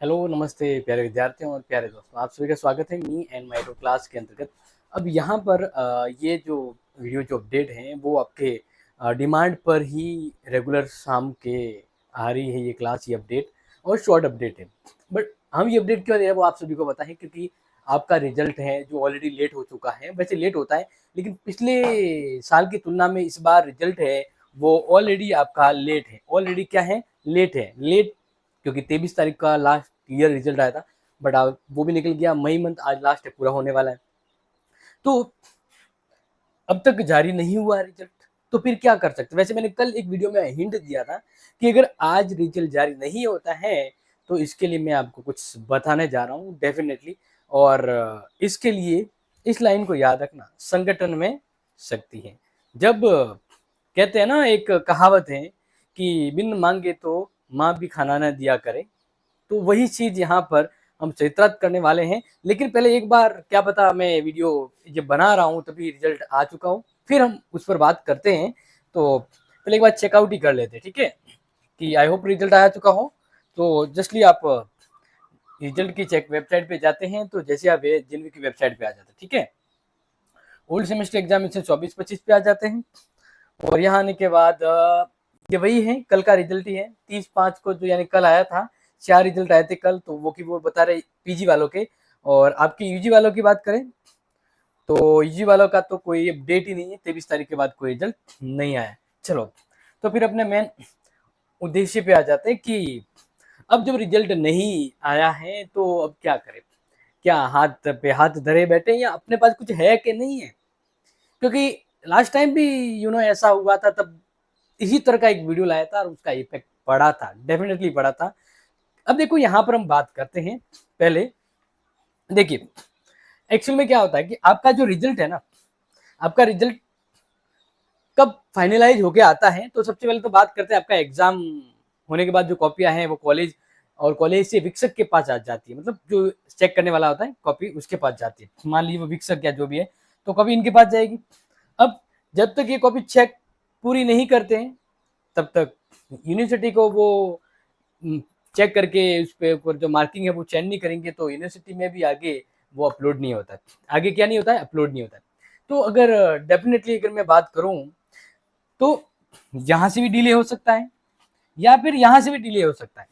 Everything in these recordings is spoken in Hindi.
हेलो, नमस्ते प्यारे विद्यार्थियों और प्यारे दोस्तों, आप सभी का स्वागत है me and my to class के अंतर्गत। अब यहाँ पर ये जो वीडियो जो अपडेट हैं वो आपके डिमांड पर ही रेगुलर शाम के आ रही है ये क्लास, ये अपडेट और शॉर्ट अपडेट है। बट हम ये अपडेट क्यों दे रहे हैं वो आप सभी को पता है, क्योंकि आपका रिजल्ट है जो ऑलरेडी लेट हो चुका है। वैसे लेट होता है लेकिन पिछले साल की तुलना में इस बार रिजल्ट है वो ऑलरेडी आपका लेट है। ऑलरेडी क्या है, लेट है। लेट क्योंकि 23 तारीख का लास्ट ईयर रिजल्ट आया था, बट वो भी निकल गया। मई मंथ आज लास्ट है, पूरा होने वाला है, तो अब तक जारी नहीं हुआ रिजल्ट। तो फिर क्या कर सकते? वैसे मैंने कल एक वीडियो में हिंट दिया था कि अगर आज रिजल्ट जारी नहीं होता है तो इसके लिए मैं आपको कुछ बताने जा रहा हूँ डेफिनेटली। और इसके लिए इस लाइन को याद रखना, संगठन में शक्ति है। जब कहते हैं ना, एक कहावत है कि बिन मांगे तो माँ भी खाना ना दिया करे, तो वही चीज यहाँ पर हम चरितार्थ करने वाले हैं। लेकिन पहले एक बार, क्या पता मैं वीडियो जब बना रहा हूँ तभी रिजल्ट आ चुका हो, फिर हम उस पर बात करते हैं। तो पहले एक बार चेकआउट ही कर लेते हैं, ठीक है? कि आई होप रिजल्ट आ चुका हो। तो जस्टली आप रिजल्ट की चेक वेबसाइट पे जाते हैं, तो जैसे आप जिनवी की वेबसाइट पे आ जाते हैं, ठीक है? ओल्ड सेमेस्टर एग्जामिनेशन 24-25 पे आ जाते हैं। और यहाँ आने के बाद ये वही है, कल का रिजल्ट ही है 30/5 को, जो यानी कल आया था। 4 रिजल्ट आए थे कल, तो वो की वो बता रहे पीजी वालों के। और आपकी यूजी वालों की बात करें तो यूजी वालों का तो कोई अपडेट ही नहीं है, 23 तारीख के बाद कोई रिजल्ट नहीं आया। चलो, तो फिर अपने मेन उद्देश्य पे आ जाते हैं कि अब जब रिजल्ट नहीं आया है तो अब क्या करें? क्या हाथ पे हाथ धरे बैठे, या अपने पास कुछ है कि नहीं है? क्योंकि लास्ट टाइम भी ऐसा हुआ था, तब इसी तरह का एक वीडियो लाया था और उसका इफेक्ट पड़ा था, डेफिनेटली पड़ा था। अब देखो, यहाँ पर हम बात करते हैं। पहले देखिए, एक्चुअल में क्या होता है कि आपका जो रिजल्ट है ना, आपका रिजल्ट कब फाइनलाइज होके आता है, तो सबसे पहले तो बात करते हैं आपका एग्जाम होने के बाद जो कॉपियां हैं वो कॉलेज, और कॉलेज से विक्षक के पास आ जाती है। मतलब जो चेक करने वाला होता है कॉपी, उसके पास जाती है। मान लीजिए वो विक्षक या जो भी है, तो कॉपी इनके पास जाएगी। अब जब तक ये कॉपी चेक पूरी नहीं करते हैं तब तक यूनिवर्सिटी को वो चेक करके उस पे ऊपर जो मार्किंग है वो चेंज नहीं करेंगे, तो यूनिवर्सिटी में भी आगे वो अपलोड नहीं होता है। आगे क्या नहीं होता है? अपलोड नहीं होता है। तो अगर डेफिनेटली अगर मैं बात करूं तो यहाँ से भी डिले हो सकता है या फिर यहाँ से भी डिले हो सकता है।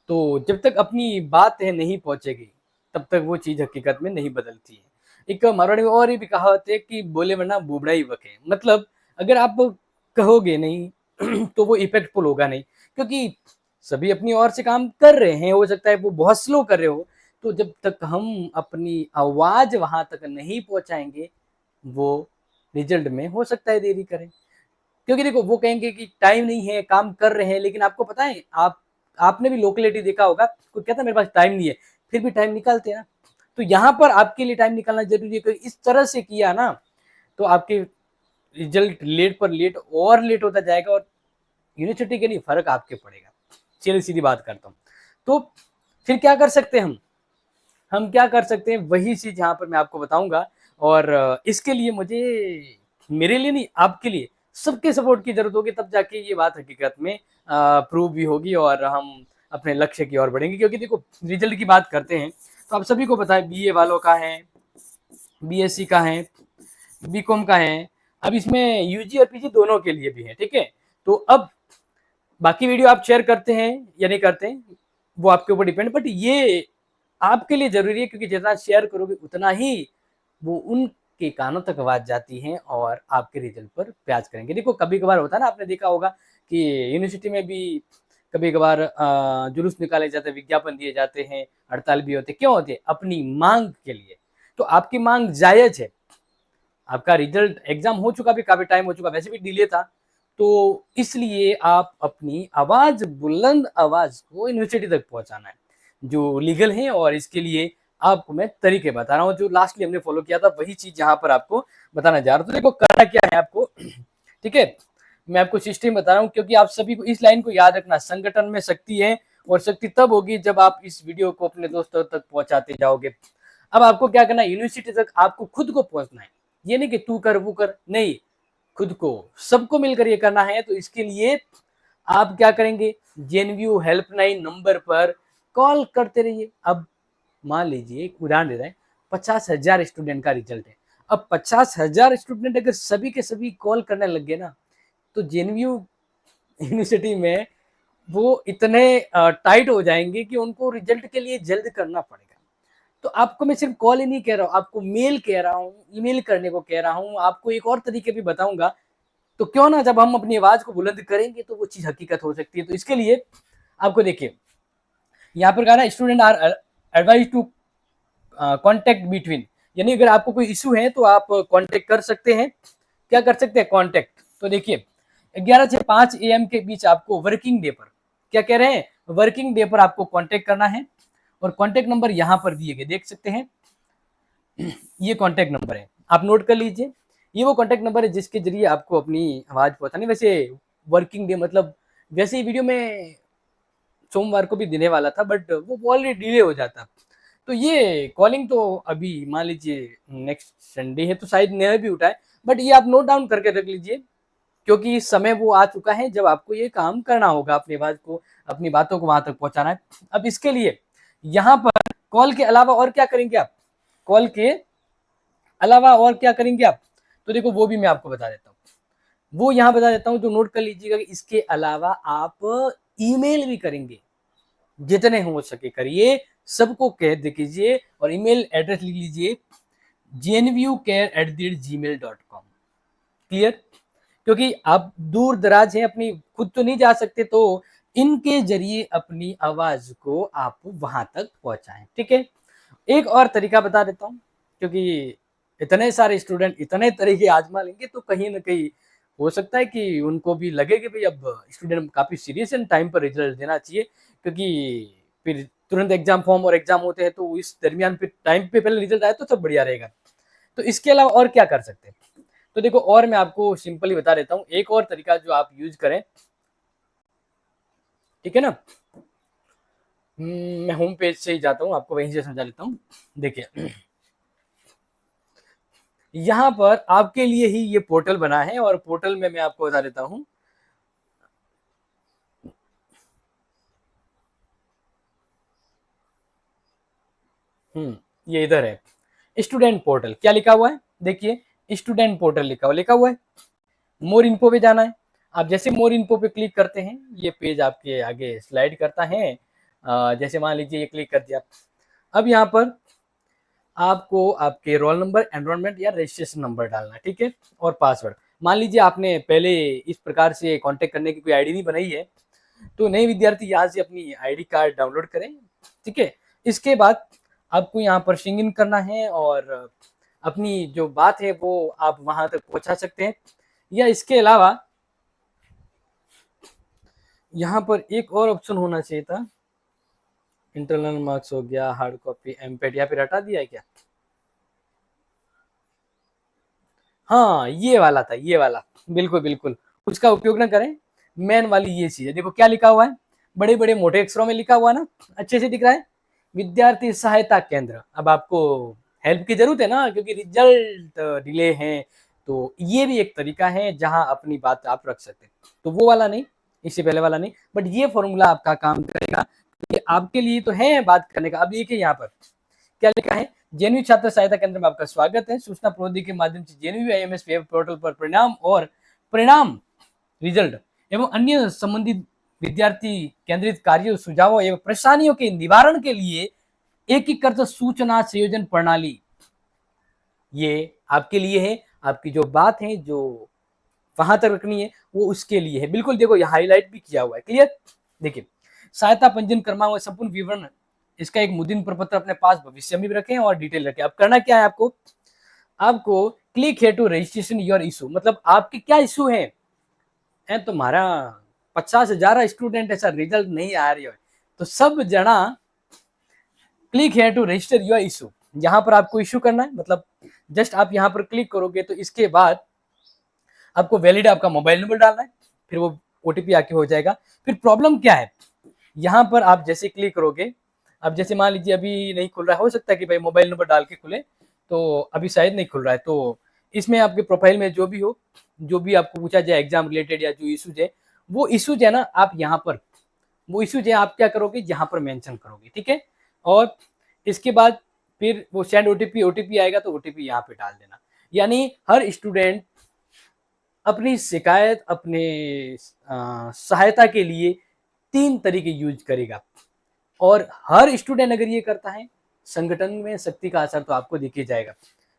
तो जब तक अपनी बात है नहीं पहुंचेगी तब तक वो चीज हकीकत में नहीं बदलती है। एक मारवाड़ी में और भी कहावत है कि बोले वरना बुबड़ा ही बके। मतलब अगर आप कहोगे नहीं तो वो इफेक्टफुल होगा नहीं, क्योंकि सभी अपनी ओर से काम कर रहे हैं। हो सकता है वो बहुत स्लो कर रहे हो, तो जब तक हम अपनी आवाज वहां तक नहीं पहुंचाएंगे वो रिजल्ट में हो सकता है देरी करें। क्योंकि देखो, वो कहेंगे कि टाइम नहीं है, काम कर रहे हैं, लेकिन आपको पता है, आपने भी लोकेलिटी देखा होगा, कोई कहता है मेरे पास टाइम नहीं है, फिर भी टाइम निकालते हैं ना। तो यहाँ पर आपके लिए टाइम निकालना जरूरी है, क्योंकि इस तरह से किया ना तो आपके रिजल्ट लेट पर लेट और लेट होता जाएगा, और यूनिवर्सिटी के लिए फर्क आपके पड़ेगा। चलिए सीधी बात करता हूँ। तो फिर क्या कर सकते हैं हम क्या कर सकते हैं, वही चीज यहाँ पर मैं आपको बताऊंगा। और इसके लिए मुझे, मेरे लिए नहीं, आपके लिए सबके सपोर्ट की जरूरत होगी, तब जाके ये बात हकीकत में प्रूव भी होगी और हम अपने लक्ष्य की ओर बढ़ेंगे। क्योंकि देखो, रिजल्ट की बात करते हैं तो आप सभी को पता है बीए वालों का है, बीएससी का है, बीकॉम का है। अब इसमें यूजी और पीजी दोनों के लिए भी है, ठीक है? तो अब बाकी वीडियो आप शेयर करते हैं या नहीं करते हैं वो आपके ऊपर डिपेंड, बट ये आपके लिए जरूरी है, क्योंकि जितना शेयर करोगे उतना ही वो उनके कानों तक आवाज जाती है और आपके रिजल्ट पर प्याज करेंगे। देखो, कभी कभार होता है ना, आपने देखा होगा कि यूनिवर्सिटी में भी कभी कभार जुलूस निकाले जाते हैं, विज्ञापन दिए जाते हैं, हड़ताल भी होते हैं। क्यों होते हैं? अपनी मांग के लिए। तो आपकी मांग जायज है। आपका रिजल्ट एग्जाम हो चुका भी, काफी टाइम हो चुका, वैसे भी डिले था, तो इसलिए आप अपनी आवाज, बुलंद आवाज को यूनिवर्सिटी तक पहुंचाना है जो लीगल है। और इसके लिए आपको मैं तरीके बता रहा हूँ, जो लास्टली हमने फॉलो किया था वही चीज यहाँ पर आपको बताना जा रहा हूँ। तो देखो, करना क्या है आपको ठीक है, मैं आपको सिस्टम बता रहा हूँ, क्योंकि आप सभी को इस लाइन को याद रखना, संगठन में शक्ति है, और शक्ति तब होगी जब आप इस वीडियो को अपने दोस्तों तक पहुंचाते जाओगे। अब आपको क्या करना है, यूनिवर्सिटी तक आपको खुद को पहुंचना है। ये नहीं कि तू कर वो कर, नहीं, खुद को, सबको मिलकर ये करना है। तो इसके लिए आप क्या करेंगे, जेएनयू हेल्पलाइन नंबर पर कॉल करते रहिए। अब मान लीजिए एक उदाहरण दे रहे हैं, 50,000 स्टूडेंट का रिजल्ट है। अब 50,000 स्टूडेंट अगर सभी के सभी कॉल करने लग गए ना, तो जेएनयू यूनिवर्सिटी में वो इतने टाइट हो जाएंगे कि उनको रिजल्ट के लिए जल्द करना पड़ेगा। तो आपको मैं सिर्फ कॉल ही नहीं कह रहा हूँ, आपको मेल कह रहा हूँ, ईमेल करने को कह रहा हूँ, आपको एक और तरीके भी बताऊंगा। तो क्यों ना जब हम अपनी आवाज को बुलंद करेंगे तो वो चीज हकीकत हो सकती है। तो इसके लिए आपको देखिए, यहाँ पर कहा ना, student are advise to contact between, यानी अगर आपको कोई इशू है तो आप कॉन्टेक्ट कर सकते हैं। क्या कर सकते हैं? कॉन्टेक्ट। तो देखिए 11 से 5 AM के बीच आपको वर्किंग डे पर, क्या कह रहे हैं, वर्किंग डे पर आपको कॉन्टेक्ट करना है। और कॉन्टेक्ट नंबर यहाँ पर दिए गए, देख सकते हैं, ये कॉन्टेक्ट नंबर है, आप नोट कर लीजिए। ये वो कॉन्टेक्ट नंबर है जिसके जरिए आपको अपनी आवाज पहुंचानी। वैसे वर्किंग डे मतलब, वैसे ही वीडियो में सोमवार को भी देने वाला था, बट वो ऑलरेडी डिले हो जाता। तो ये कॉलिंग तो अभी मान लीजिए नेक्स्ट संडे है तो शायद नया भी उठाए, बट ये आप नोट डाउन करके रख लीजिए, क्योंकि समय वो आ चुका है जब आपको ये काम करना होगा, अपनी आवाज को, अपनी बातों को वहां तक पहुंचाना है। अब इसके लिए यहाँ पर कॉल के अलावा और क्या करेंगे आप? कॉल के अलावा और क्या करेंगे आप? तो देखो वो भी मैं आपको बता देता हूँ, वो यहाँ बता देता हूँ, तो नोट कर लीजिएगा कि इसके अलावा आप ईमेल भी करेंगे, जितने हो सके करिए, सबको कह दे कीजिए। और ईमेल एड्रेस लिख लीजिए jnvucare@gmail.com। क्लियर? क्योंकि आप दूर दराज हैं, अपनी खुद तो नहीं जा सकते, तो इनके जरिए अपनी आवाज को आप वहां तक पहुंचाएं। ठीक है, एक और तरीका बता देता हूं, क्योंकि इतने सारे स्टूडेंट इतने तरीके आजमा लेंगे तो कहीं ना कहीं हो सकता है कि उनको भी लगे कि भाई अब स्टूडेंट काफी सीरियस है, टाइम पर रिजल्ट देना चाहिए, क्योंकि फिर तुरंत एग्जाम फॉर्म और एग्जाम होते हैं, तो इस दरमियान फिर टाइम पे पहले रिजल्ट आए तो सब बढ़िया रहेगा। तो इसके अलावा और क्या कर सकते हैं? तो देखो, और मैं आपको सिंपली बता देता हूँ एक और तरीका जो आप यूज करें, ठीक है ना। मैं होम पेज से ही जाता हूँ, आपको वहीं से समझा लेता हूँ। देखिए यहाँ पर आपके लिए ही ये पोर्टल बना है, और पोर्टल में मैं आपको बता देता हूँ। ये इधर है, स्टूडेंट पोर्टल। क्या लिखा हुआ है? देखिए स्टूडेंट पोर्टल लिखा हुआ है। मोर इन्फो पे जाना है। आप जैसे मोर इन्फो पे क्लिक करते हैं, ये पेज आपके आगे स्लाइड करता है। जैसे मान लीजिए ये क्लिक कर दिया, अब यहाँ पर आपको आपके रोल नंबर, एनरोलमेंट या रजिस्ट्रेशन नंबर डालना है, ठीक है, और पासवर्ड। मान लीजिए आपने पहले इस प्रकार से कांटेक्ट करने की कोई आईडी नहीं बनाई है, तो नए विद्यार्थी यहाँ से अपनी आईडी कार्ड डाउनलोड करें। ठीक है, इसके बाद आपको यहाँ पर सिंग इन करना है, और अपनी जो बात है वो आप वहां तक पहुंचा सकते हैं। या इसके अलावा यहाँ पर एक और ऑप्शन होना चाहिए था, इंटरनल मार्क्स हो गया, हार्ड कॉपी, एमपेड, या फिर हटा दिया है क्या? हाँ ये वाला था, ये वाला, बिल्कुल बिल्कुल, उसका उपयोग ना करें। मेन वाली ये चीज है, देखो क्या लिखा हुआ है, बड़े बड़े मोटे अक्षरों में लिखा हुआ है ना, अच्छे से दिख रहा है, विद्यार्थी सहायता केंद्र। अब आपको हेल्प की जरूरत है ना, क्योंकि रिजल्ट डिले है, तो ये भी एक तरीका है जहां अपनी बात आप रख सकते हैं। तो वो वाला नहीं, इससे पहले वाला नहीं, बट ये फॉर्मूला आपका काम करेगा, ये आपके लिए तो है बात करने का। अब देखिए यहाँ पर क्या लिखा है, जेएनयू छात्र सहायता केंद्र में आपका स्वागत है। सूचना प्रौद्योगिकी के माध्यम से जेएनयू आईएमएस वेब पोर्टल पर परिणाम रिजल्ट एवं अन्य संबंधित विद्यार्थी केंद्रित कार्यों, सुझावों एवं परेशानियों के निवारण के लिए एकीकृत सूचना संयोजन प्रणाली, ये आपके लिए है। आपकी जो बात है जो वहां तक रखनी है वो उसके लिए है, बिल्कुल। देखो यहाँ हाईलाइट भी किया हुआ है, क्लियर। देखिए सहायता पंजीयन क्रमांक संपूर्ण विवरण, इसका एक मुद्रण प्रपत्र अपने पास भविष्य में भी रखें और डिटेल रखें। अब करना क्या है आपको, आपको क्लिक है टू रजिस्ट्रेशन योर इशू, मतलब आपके क्या इशू है। तुम्हारा 50,000 स्टूडेंट है सर, रिजल्ट नहीं आ रही है, तो सब जना क्लिक है टू रजिस्टर योर इशू, यहाँ पर आपको इशू करना है। मतलब जस्ट आप यहाँ पर क्लिक करोगे तो इसके बाद आपको वैलिड आपका मोबाइल नंबर डालना है, फिर वो ओटीपी आके हो जाएगा। फिर प्रॉब्लम क्या है, यहाँ पर आप जैसे क्लिक करोगे, अब जैसे मान लीजिए अभी नहीं खुल रहा है, हो सकता है कि भाई मोबाइल नंबर डाल के खुले, तो अभी शायद नहीं खुल रहा है। तो इसमें आपके प्रोफाइल में जो भी हो, जो भी आपको पूछा जाए एग्जाम रिलेटेड या जो इशूज है, वो इशूज है ना, आप यहाँ पर वो इश्यूज है आप क्या करोगे, यहाँ पर मेंशन करोगे, ठीक है। और इसके बाद फिर वो सेंड ओटीपी आएगा तो ओटीपी यहाँ पे डाल देना। यानी हर स्टूडेंट अपनी शिकायत, अपने सहायता के लिए 3 तरीके यूज करेगा, और हर स्टूडेंट अगर ये करता है, संगठन में शक्ति का असर तो आपको दिख ही जाएगा।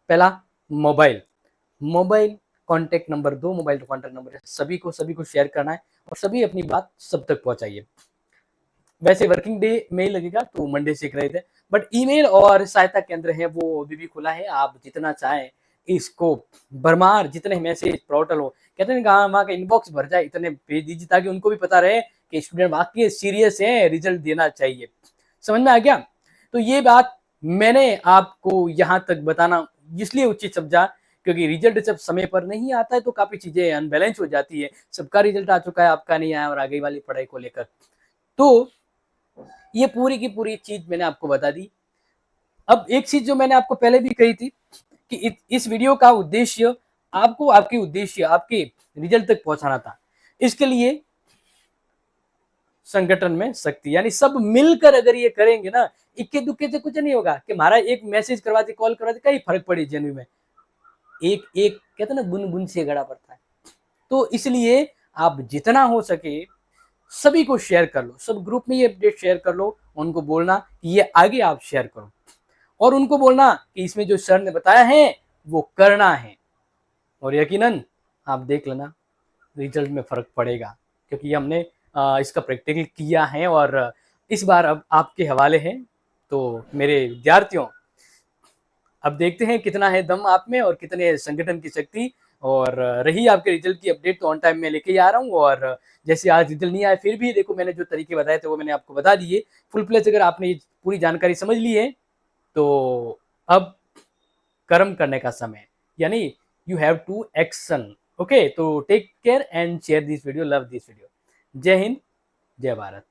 पहला, mobile contact number 2, mobile contact number सभी को शेयर करना है, और सभी अपनी बात सब तक पहुंचाइए। वैसे वर्किंग डे में ही लगेगा तो मंडे से कर रहे थे, बट ईमेल और सहायता केंद्र है वो अभी भी खुला है, आप जितना चाहें इसको भरमार, जितने मैसेज पोर्टल हो, कहते हैं वहाँ का इनबॉक्स भर जाए, इतने भेज दीजिए ताकि उनको भी पता रहे कि स्टूडेंट वाकई सीरियस है, रिजल्ट देना चाहिए। समझ में आ गया? तो ये बात मैंने आपको यहाँ तक बताना इसलिए उचित समझा क्योंकि रिजल्ट जब समय पर नहीं आता है तो काफी चीजें अनबैलेंस हो जाती है। सबका रिजल्ट आ चुका है, आपका नहीं आया, और आगे वाली पढ़ाई को लेकर तो ये पूरी की पूरी चीज मैंने आपको बता दी। अब एक चीज जो मैंने आपको पहले भी कही थी कि इस वीडियो का उद्देश्य आपको आपके रिजल्ट तक पहुंचाना था। इसके लिए संगठन में शक्ति, यानी सब मिलकर अगर ये करेंगे ना, इक्के दुक्के से कुछ नहीं होगा कि हमारा एक मैसेज करवा दे, कॉल करवा दे, कहीं फर्क पड़े जनवी में। एक एक कहते ना, बुन बुन से गड़ा पड़ता है। तो इसलिए आप जितना हो सके सभी को शेयर कर लो, सब ग्रुप में ये अपडेट शेयर कर लो, उनको बोलना कि ये आगे आप शेयर करो, और उनको बोलना कि इसमें जो सर ने बताया है वो करना है, और यकीनन आप देख लेना रिजल्ट में फर्क पड़ेगा, क्योंकि हमने इसका प्रैक्टिकल किया है और इस बार अब आपके हवाले है। तो मेरे विद्यार्थियों, अब देखते हैं कितना है दम आप में और कितने संगठन की शक्ति। और रही आपके रिजल्ट की अपडेट तो ऑन टाइम में लेके आ रहा हूँ, और जैसे आज रिजल्ट नहीं आया फिर भी देखो मैंने जो तरीके बताए थे वो मैंने आपको बता दिए। फुल प्लेज अगर आपने ये पूरी जानकारी समझ ली है तो अब कर्म करने का समय, यानी you have to action. Okay, तो take care and share this video, love this video. जय हिंद, जय भारत।